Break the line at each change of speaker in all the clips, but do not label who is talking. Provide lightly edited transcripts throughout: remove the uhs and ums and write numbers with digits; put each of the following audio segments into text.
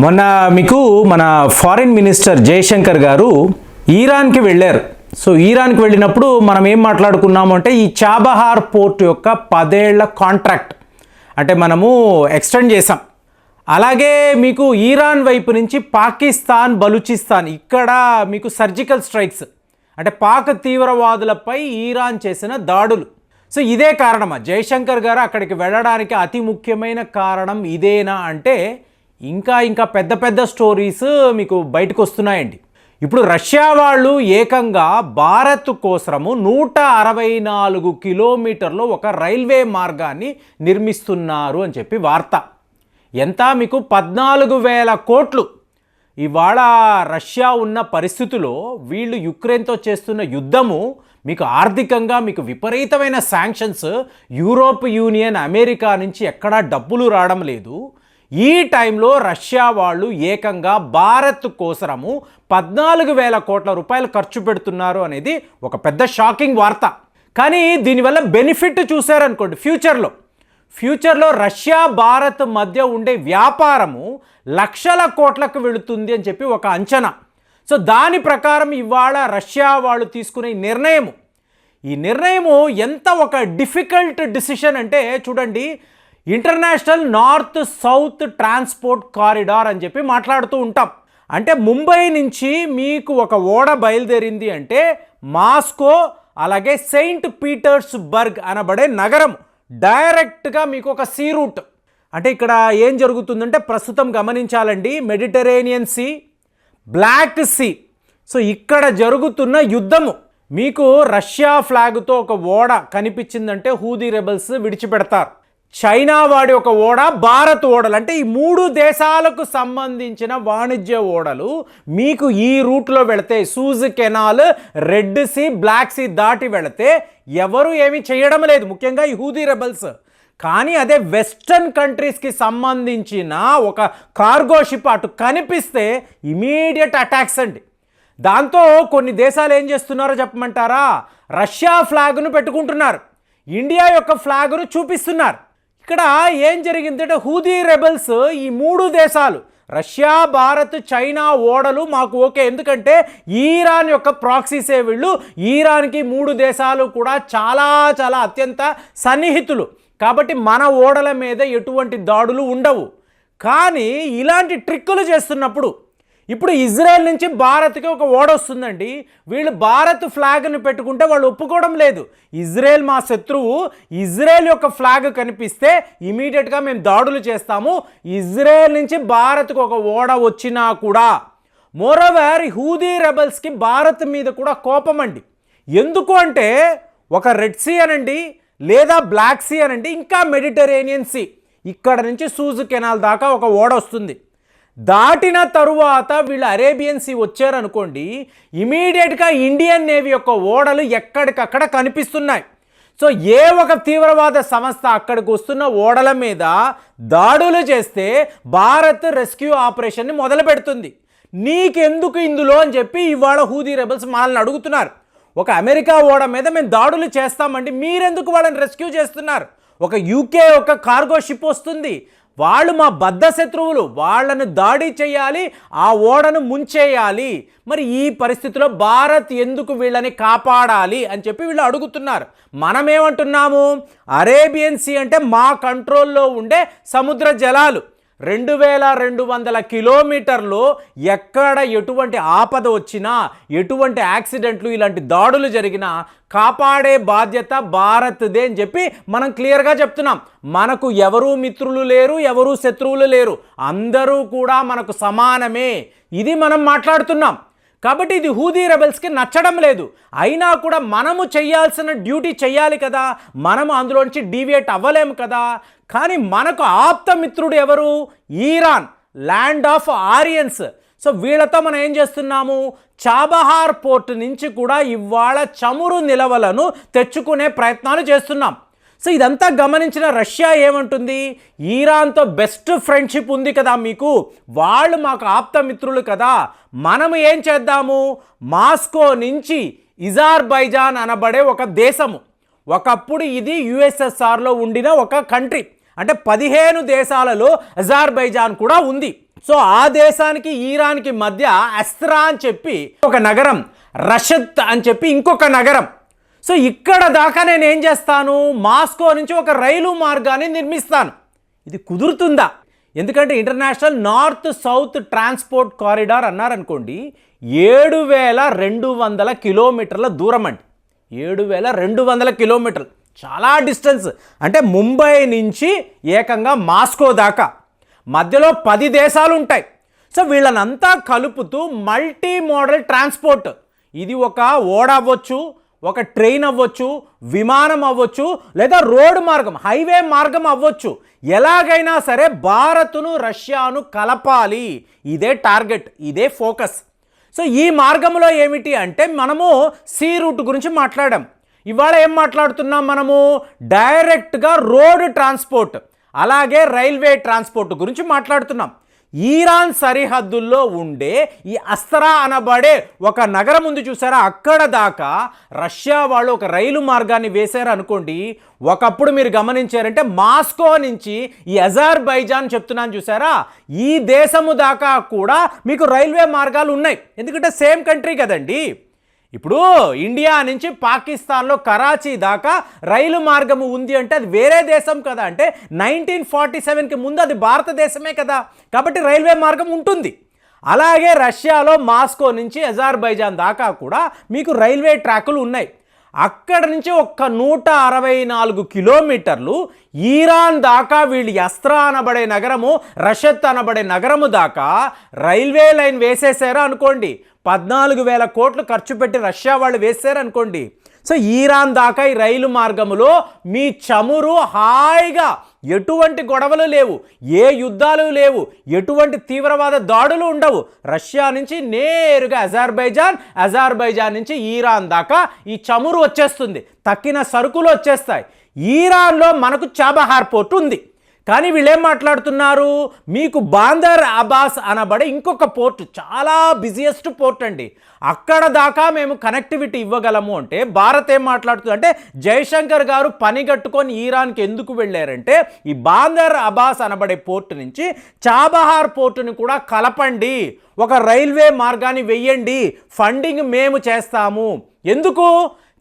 మొన్న మీకు మన ఫారిన్ మినిస్టర్ జయశంకర్ గారు ఇరాన్కి వెళ్ళారు. సో ఇరాన్కి వెళ్ళినప్పుడు మనం ఏం మాట్లాడుకున్నాము అంటే ఈ చాబహార్ పోర్ట్ యొక్క 10 ఏళ్ల కాంట్రాక్ట్ అంటే మనము ఎక్స్టెండ్ చేసాం. అలాగే మీకు ఇరాన్ వైపు నుంచి పాకిస్తాన్, బలూచిస్తాన్ ఇక్కడ మీకు సర్జికల్ స్ట్రైక్స్ అంటే పాక్ తీవ్రవాదులపై ఇరాన్ చేసిన దాడులు. సో ఇదే కారణమా జయశంకర్ గారు అక్కడికి వెళ్ళడానికి అతి ముఖ్యమైన కారణం ఇదేనా అంటే ఇంకా పెద్ద పెద్ద స్టోరీస్ మీకు బయటకు వస్తున్నాయండి. ఇప్పుడు రష్యా వాళ్ళు ఏకంగా భారత్ కోసము 164 కిలోమీటర్లు ఒక రైల్వే మార్గాన్ని నిర్మిస్తున్నారు అని చెప్పి వార్త. ఎంత మీకు 14,000 కోట్లు. ఇవాళ రష్యా ఉన్న పరిస్థితుల్లో వీళ్ళు యుక్రెయిన్తో చేస్తున్న యుద్ధము మీకు ఆర్థికంగా మీకు విపరీతమైన శాంక్షన్స్, యూరోప్ యూనియన్, అమెరికా నుంచి ఎక్కడా డబ్బులు రావడం లేదు. ఈ టైంలో రష్యా వాళ్ళు ఏకంగా భారత్ కోసరము 14,000 కోట్ల రూపాయలు ఖర్చు పెడుతున్నారు అనేది ఒక పెద్ద షాకింగ్ వార్త. కానీ దీనివల్ల బెనిఫిట్ చూశారనుకోండి ఫ్యూచర్లో రష్యా భారత్ మధ్య ఉండే వ్యాపారము లక్షల కోట్లకు వెళుతుంది అని చెప్పి ఒక అంచనా. సో దాని ప్రకారం ఇవాళ రష్యా వాళ్ళు తీసుకునే ఈ నిర్ణయము ఎంత ఒక డిఫికల్ట్ డిసిషన్ అంటే చూడండి, international north south transport corridor అని చెప్పి మాట్లాడుతూ ఉంటాం. అంటే ముంబై నుంచి మీకు ఒక ఓడ బయలుదేరింది అంటే మాస్కో అలాగే సెయింట్ పీటర్స్బర్గ్ అనబడే నగరం డైరెక్ట్గా మీకు ఒక సీ రూట్. అంటే ఇక్కడ ఏం జరుగుతుందంటే ప్రస్తుతం గమనించాలండి, Mediterranean sea, black sea. So ఇక్కడ జరుగుతున్న యుద్ధము మీకు రష్యా ఫ్లాగ్తో ఒక ఓడ కనిపించిందంటే హూదీ రెబల్స్ విడిచిపెడతారు. చైనా వాడి ఒక ఓడ, భారత్ ఓడలు, అంటే ఈ 3 దేశాలకు సంబంధించిన వాణిజ్య ఓడలు మీకు ఈ రూట్లో వెళితే Suez canal, red sea, black sea దాటి వెళితే ఎవరు ఏమీ చేయడం లేదు, ముఖ్యంగా ఈ హూదీ రెబల్స్. కానీ అదే వెస్టర్న్ కంట్రీస్కి సంబంధించిన ఒక కార్గో షిప్ అటు కనిపిస్తే ఇమీడియట్ అటాక్స్ అండి. దాంతో కొన్ని దేశాలు ఏం చేస్తున్నారో చెప్పమంటారా, రష్యా ఫ్లాగ్ను పెట్టుకుంటున్నారు, ఇండియా యొక్క ఫ్లాగ్ను చూపిస్తున్నారు. ఇక్కడ ఏం జరిగిందంటే హూదీ రెబల్స్ ఈ 3 దేశాలు రష్యా, భారత్, చైనా ఓడలు మాకు ఓకే, ఎందుకంటే ఇరాన్ యొక్క ప్రాక్సీసే వీళ్ళు. ఇరాన్కి 3 దేశాలు కూడా చాలా అత్యంత సన్నిహితులు కాబట్టి మన ఓడల మీద ఎటువంటి దాడులు ఉండవు. కానీ ఇలాంటి ట్రిక్కులు చేస్తున్నప్పుడు ఇప్పుడు ఇజ్రాయెల్ నుంచి భారత్కి ఒక ఓడ వస్తుందండి, వీళ్ళు భారత్ ఫ్లాగ్ని పెట్టుకుంటే వాళ్ళు ఒప్పుకోవడం లేదు. ఇజ్రాయెల్ మా శత్రువు, ఇజ్రాయెల్ యొక్క ఫ్లాగ్ కనిపిస్తే ఇమీడియట్గా మేము దాడులు చేస్తాము. ఇజ్రాయెల్ నుంచి భారత్కు ఒక ఓడ వచ్చినా కూడా మోరోవర్ హూదీ రెబల్స్కి భారత్ మీద కూడా కోపం అండి. ఎందుకు అంటే ఒక రెడ్ సీ అనండి లేదా బ్లాక్ సీ అనండి, ఇంకా మెడిటరేనియన్ సీ, ఇక్కడ నుంచి సూజ్ కెనాల్ దాకా ఒక ఓడ వస్తుంది. దాటిన తరువాత వీళ్ళు అరేబియన్ సీ వచ్చారనుకోండి, ఇమీడియట్గా ఇండియన్ నేవీ యొక్క ఓడలు ఎక్కడికక్కడ కనిపిస్తున్నాయి. సో ఏ ఒక తీవ్రవాద సంస్థ అక్కడికి వస్తున్న ఓడల మీద దాడులు చేస్తే భారత్ రెస్క్యూ ఆపరేషన్ని మొదలు పెడుతుంది. నీకెందుకు ఇందులో అని చెప్పి ఇవాళ హూదీ రెబల్స్ వాళ్ళని అడుగుతున్నారు. ఒక అమెరికా ఓడ మీద మేము దాడులు చేస్తామండి, మీరెందుకు వాళ్ళని రెస్క్యూ చేస్తున్నారు? ఒక యూకే ఒక కార్గో షిప్ వస్తుంది, వాళ్ళు మా బద్ధ శత్రువులు, వాళ్ళను దాడి చేయాలి, ఆ ఓడను ముంచేయాలి. మరి ఈ పరిస్థితిలో భారత్ ఎందుకు వీళ్ళని కాపాడాలి అని చెప్పి వీళ్ళు అడుగుతున్నారు. మనమేమంటున్నాము, అరేబియన్ సీ అంటే మా కంట్రోల్లో ఉండే సముద్ర జలాలు, 2,200 కిలోమీటర్లు, ఎక్కడ ఎటువంటి ఆపద వచ్చినా, ఎటువంటి యాక్సిడెంట్లు, ఇలాంటి దాడులు జరిగినా కాపాడే బాధ్యత భారత్దే అని చెప్పి మనం క్లియర్గా చెప్తున్నాం. మనకు ఎవరూ మిత్రులు లేరు, ఎవరూ శత్రువులు లేరు, అందరూ కూడా మనకు సమానమే, ఇది మనం మాట్లాడుతున్నాం. కాబట్టి ఇది హూదీ రెబల్స్కి నచ్చడం లేదు. అయినా కూడా మనము చేయాల్సిన డ్యూటీ చేయాలి కదా, మనము అందులోంచి డీవియేట్ అవ్వలేము కదా. కానీ మనకు ఆప్తమిత్రుడు ఎవరు? Iran, land of ఆరియన్స్. సో వీళ్ళతో మనం ఏం చేస్తున్నాము, చాబహార్ పోర్ట్ నుంచి కూడా ఇవాళ చమురు నిల్వలను తెచ్చుకునే ప్రయత్నాలు చేస్తున్నాం. సో ఇదంతా గమనించిన రష్యా ఏమంటుంది, ఇరాన్తో బెస్ట్ ఫ్రెండ్షిప్ ఉంది కదా మీకు, వాళ్ళు మాకు ఆప్తమిత్రులు కదా, మనము ఏం చేద్దాము, మాస్కో నుంచి అజర్బైజాన్ అనబడే ఒక దేశము, ఒకప్పుడు ఇది యుఎస్ఎస్ఆర్లో ఉండిన ఒక కంట్రీ, అంటే 15 దేశాలలో అజర్బైజాన్ కూడా ఉంది. సో ఆ దేశానికి ఇరాన్కి మధ్య అస్త్రా అని చెప్పి ఒక నగరం, రషద్ అని చెప్పి ఇంకొక నగరం. సో ఇక్కడ దాకా నేను ఏం చేస్తాను, మాస్కో నుంచి ఒక రైలు మార్గాన్ని నిర్మిస్తాను. ఇది కుదురుతుందా? ఎందుకంటే international north south transport corridor అన్నారనుకోండి, 7200 కిలోమీటర్ల దూరం అండి. 7200 కిలోమీటర్లు, చాలా డిస్టెన్స్. అంటే ముంబై నుంచి ఏకంగా మాస్కో దాకా మధ్యలో 10 దేశాలు ఉంటాయి. సో వీళ్ళనంతా కలుపుతూ మల్టీ మోడల్ ట్రాన్స్పోర్ట్, ఇది ఒక ఓడ అవ్వచ్చు, ఒక ట్రైన్ అవ్వచ్చు, విమానం అవ్వచ్చు, లేదా రోడ్డు మార్గం, హైవే మార్గం అవ్వచ్చు. ఎలాగైనా సరే భారత్ను రష్యాను కలపాలి, ఇదే టార్గెట్, ఇదే ఫోకస్. సో ఈ మార్గంలో ఏమిటి అంటే మనము సీ రూట్ గురించి మాట్లాడాం. ఇవాళ ఏం మాట్లాడుతున్నాం మనము? డైరెక్ట్గా రోడ్ ట్రాన్స్పోర్ట్ అలాగే రైల్వే ట్రాన్స్పోర్ట్ గురించి మాట్లాడుతున్నాం. ఇరాన్ సరిహద్దుల్లో ఉండే ఈ అస్త్రా అనబడే ఒక నగరం ఉంది చూసారా, అక్కడ దాకా రష్యా వాళ్ళు ఒక రైలు మార్గాన్ని వేశారు అనుకోండి. ఒకప్పుడు మీరు గమనించారంటే మాస్కో నుంచి ఈ అజర్బైజాన్ చెప్తున్నాను చూసారా, ఈ దేశము దాకా కూడా మీకు రైల్వే మార్గాలు ఉన్నాయి. ఎందుకంటే సేమ్ కంట్రీ కదండి. ఇప్పుడు ఇండియా నుంచి పాకిస్తాన్లో కరాచీ దాకా రైలు మార్గము ఉంది అంటే అది వేరే దేశం కదా. అంటే 1947కి ముందు అది భారతదేశమే కదా, కాబట్టి రైల్వే మార్గం ఉంటుంది. అలాగే రష్యాలో మాస్కో నుంచి అజర్బైజాన్ దాకా కూడా మీకు రైల్వే ట్రాకులు ఉన్నాయి. అక్కడ నుంచి ఒక్క 164 కిలోమీటర్లు ఇరాన్ దాకా వీళ్ళు అస్త్రా అనబడే నగరము, రషద్ అనబడే నగరము దాకా రైల్వే లైన్ వేసేసారు అనుకోండి. 14,000 కోట్లు ఖర్చు పెట్టి రష్యా వాళ్ళు వేసారు అనుకోండి. సో ఇరాన్ దాకా ఈ రైలు మార్గములో మీ చమురు హాయిగా, ఎటువంటి గొడవలు లేవు, ఏ యుద్ధాలు లేవు, ఎటువంటి తీవ్రవాద దాడులు ఉండవు. రష్యా నుంచి నేరుగా అజర్బైజాన్ నుంచి ఇరాన్ దాకా ఈ చమురు వచ్చేస్తుంది, తక్కిన సరుకులు వచ్చేస్తాయి. ఇరాన్లో మనకు చాబహార్ పోర్ట్ ఉంది. కానీ వీళ్ళేం మాట్లాడుతున్నారు, మీకు బాందర్ అబ్బాస్ అనబడే ఇంకొక పోర్ట్, చాలా బిజియెస్ట్ పోర్ట్ అండి, అక్కడ దాకా మేము కనెక్టివిటీ ఇవ్వగలము అంటే భారత్ ఏం మాట్లాడుతుంది అంటే, జయశంకర్ గారు పని కట్టుకొని ఇరాన్కి ఎందుకు వెళ్ళారంటే ఈ బాందర్ అబ్బాస్ అనబడే పోర్ట్ నుంచి చాబహార్ పోర్టుని కూడా కలపండి, ఒక రైల్వే మార్గాన్ని వెయ్యండి, ఫండింగ్ మేము చేస్తాము. ఎందుకు?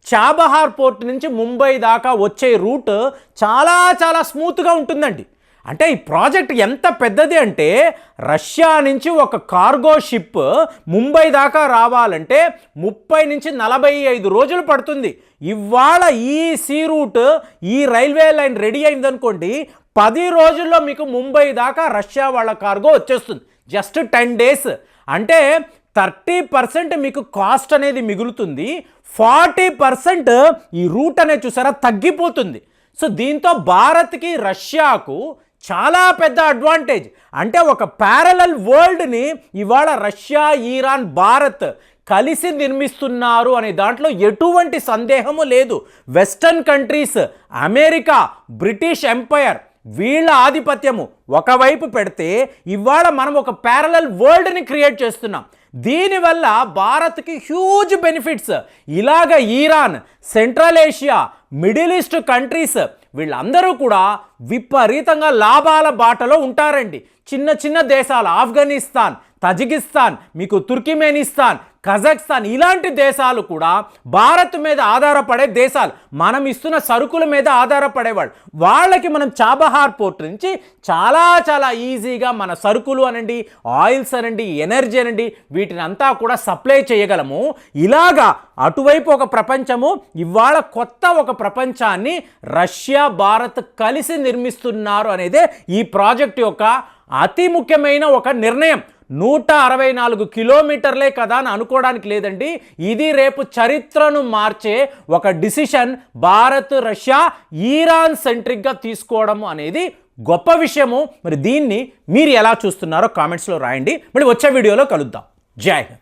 చాబహార్ పోర్ట్ నుంచి ముంబై దాకా వచ్చే రూట్ చాలా చాలా స్మూత్గా ఉంటుందండి. అంటే ఈ ప్రాజెక్ట్ ఎంత పెద్దది అంటే, రష్యా నుంచి ఒక కార్గో షిప్ ముంబై దాకా రావాలంటే 30 నుంచి 45 రోజులు పడుతుంది. ఇవాళ ఈ సీ రూట్, ఈ రైల్వే లైన్ రెడీ అయిందనుకోండి, 10 రోజుల్లో మీకు ముంబై దాకా రష్యా వాళ్ళ కార్గో వచ్చేస్తుంది. Just 10 days. అంటే 30% మీకు కాస్ట్ అనేది మిగులుతుంది, 40% ఈ రూట్ అనేది చూసారా తగ్గిపోతుంది. సో దీంతో భారత్కి రష్యాకు చాలా పెద్ద అడ్వాంటేజ్. అంటే ఒక ప్యారలల్ వరల్డ్ని ఇవాళ రష్యా, ఇరాన్, భారత్ కలిసి నిర్మిస్తున్నారు అనే దాంట్లో ఎటువంటి సందేహము లేదు. Western countries, America, British empire, వీళ్ళ ఆధిపత్యము ఒకవైపు పెడితే ఇవాళ మనం ఒక ప్యారలల్ వరల్డ్ని క్రియేట్ చేస్తున్నాం. దీనివల్ల భారత్కి హ్యూజ్ బెనిఫిట్స్. ఇలాగ Iran, central Asia, middle east countries వీళ్ళందరూ కూడా విపరీతంగా లాభాల బాటలో ఉంటారండి. చిన్న చిన్న దేశాలు, ఆఫ్ఘనిస్తాన్, తజికిస్తాన్, మీకు తుర్కిమెనిస్తాన్, కజాఖ్స్తాన్, ఇలాంటి దేశాలు కూడా భారత్ మీద ఆధారపడే దేశాలు, మనం ఇస్తున్న సరుకుల మీద ఆధారపడేవాళ్ళు. వాళ్ళకి మనం చాబహార్ పోర్ట్ నుంచి చాలా చాలా ఈజీగా మన సరుకులు అనండి, ఆయిల్స్ అనండి, ఎనర్జీ అనండి, వీటిని అంతా కూడా సప్లై చేయగలము. ఇలాగా అటువైపు ఒక ప్రపంచము, ఇవాళ కొత్త ఒక ప్రపంచాన్ని రష్యా, భారత్ కలిసి నిర్మిస్తున్నారు అనేదే ఈ ప్రాజెక్ట్ యొక్క అతి ముఖ్యమైన ఒక నిర్ణయం. 164 కిలోమీటర్లే కదా అని అనుకోవడానికి లేదండి. ఇది రేపు చరిత్రను మార్చే ఒక డిసిషన్ భారత్, రష్యా, ఇరాన్ సెంట్రిక్గా తీసుకోవడం అనేది గొప్ప విషయము. మరి దీన్ని మీరు ఎలా చూస్తున్నారో కామెంట్స్లో రాయండి. మళ్ళీ వచ్చే వీడియోలో కలుద్దాం. జై హింద్.